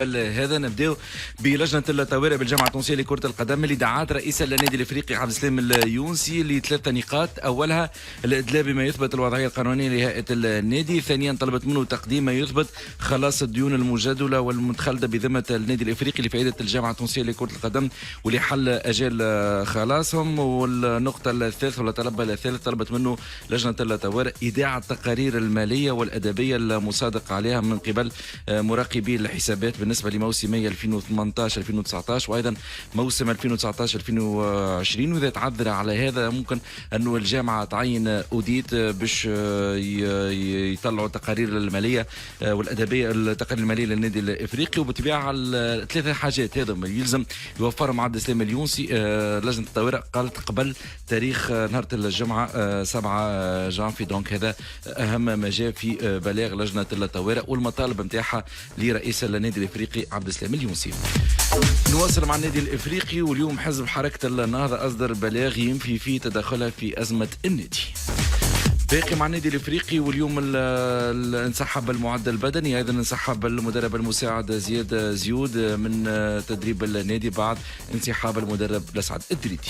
هذا نبداو بلجنه الطوارئ بالجامعه التونسيه لكره القدم اللي دعات رئيس النادي الافريقي عبد السلام اليونسي لثلاث نقاط. اولها الادلاء بما يثبت الوضعيه القانونيه لهيئه النادي، ثانيا طلبت منه تقديم ما يثبت خلاص الديون المجدوله والمتخلده بذمه النادي الافريقي لفائده الجامعه التونسيه لكره القدم ولحل اجال خلاصهم. والنقطه الثالثه ولا طلب الثالث طلبت منه لجنه الطوارئ ايداع التقارير الماليه والادبيه المصادق عليها من قبل مراقبي الحسابات بالنسبه لموسمي 2018-2019 وايضا موسم 2019-2020. واذا تعذر على هذا ممكن انه الجامعه تعين اوديت باش يطلعوا التقارير الماليه والادبيه، التقارير الماليه للنادي الافريقي. وبالطبيعه الثلاثه حاجات هذا يلزم يوفرهم عبد السلام اليونسي. لجنه الطوارئ قالت قبل تاريخ نهار الجمعه 7 جانفي، دونك هذا اهم ما جاء في بلاغ لجنه الطوارئ والمطالب نتاعها لرئيس النادي الافريقي عبد السلام اليونسي. نواصل مع النادي الافريقي، واليوم حزب حركه النهضه اصدر بلاغ ينفي فيه تدخلها في ازمه النادي. باقي مع النادي الافريقي، واليوم انسحب المعدل البدني، ايضا انسحب المدرب المساعد زياد زيود من تدريب النادي بعد انسحاب المدرب الاسعد الدريدي.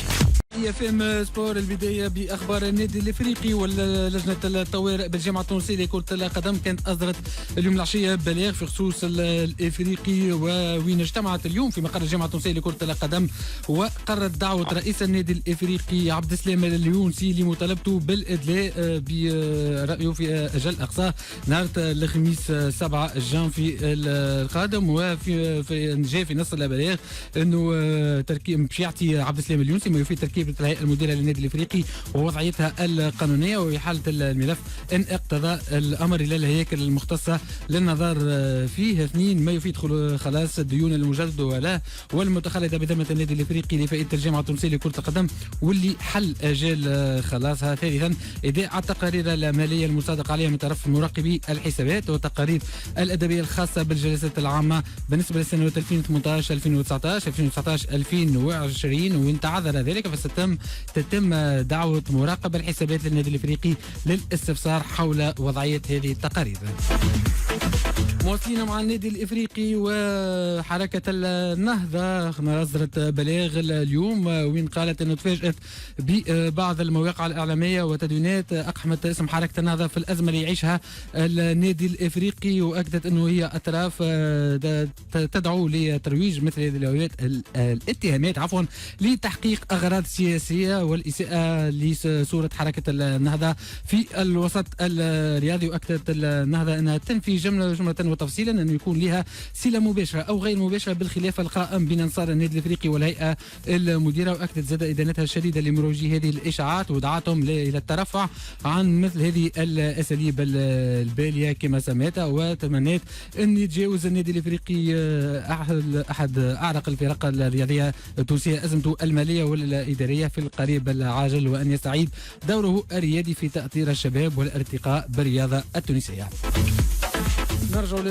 FM سبور البدايه باخبار النادي الافريقي. ولجنه الطوارئ بالجامعه التونسيه لكره القدم كانت اصدرت اليوم العشيه بلاغ في خصوص الافريقي، وين اجتمعت اليوم في مقر الجامعه التونسيه لكره القدم وقررت دعوه رئيس النادي الافريقي عبد السلام اليونسي لمطالبته بالادلاء برايه في اجل اقصى نهار الخميس 7 جانفي القادم. وفي جاء في نص البلاغ انه تركيب باش يعطي عبد السلام اليونسي ما يفيد تركيبة الهيئة المديرة للنادي الافريقي ووضعيتها القانونية، وفي حالة الملف ان اقتضى الامر الى الهياكل المختصة للنظر فيه. اثنين ما يفيد خلاص الديون المجددة له والمتخلدة بذمة النادي الافريقي لفائدة الجامعة التونسية لكرة القدم واللي حل اجال خلاصها. ثالثا ايداع التقارير المالية المصادق عليها من طرف مراقبي الحسابات والتقارير الادبية الخاصة بالجلسات العامة بالنسبة للسنوات 2018 2019 2019 2020. وان تعذر ذلك فتتم دعوة مراقب الحسابات للنادي الافريقي للاستفسار حول وضعية هذه التقارير. مواصلين مع النادي الافريقي وحركه النهضه اصدرت بلاغ اليوم وين قالت انه تفاجات ببعض المواقع الاعلاميه وتدوينات اقحمت اسم حركه النهضه في الازمه اللي يعيشها النادي الافريقي، واكدت انه هي اطراف تدعو لترويج مثل هذه الاتهامات لتحقيق اغراض سياسيه والاساءه لصوره حركه النهضه في الوسط الرياضي. واكدت النهضه انها تنفي جمله وتفصيلا انه يكون لها صله مباشره او غير مباشره بالخلاف القائم بين انصار النادي الافريقي والهيئه المديره. واكدت زاد ادانتها الشديده لمروجي هذه الاشاعات ودعاتهم الى الترفع عن مثل هذه الاساليب الباليه كما سميتها، وتمنيت ان يتجاوز النادي الافريقي احد اعرق الفرق الرياضيه التونسيه ازمته الماليه والاداريه في القريب العاجل، وان يستعيد دوره الريادي في تاطير الشباب والارتقاء بالرياضه التونسيه. نرجع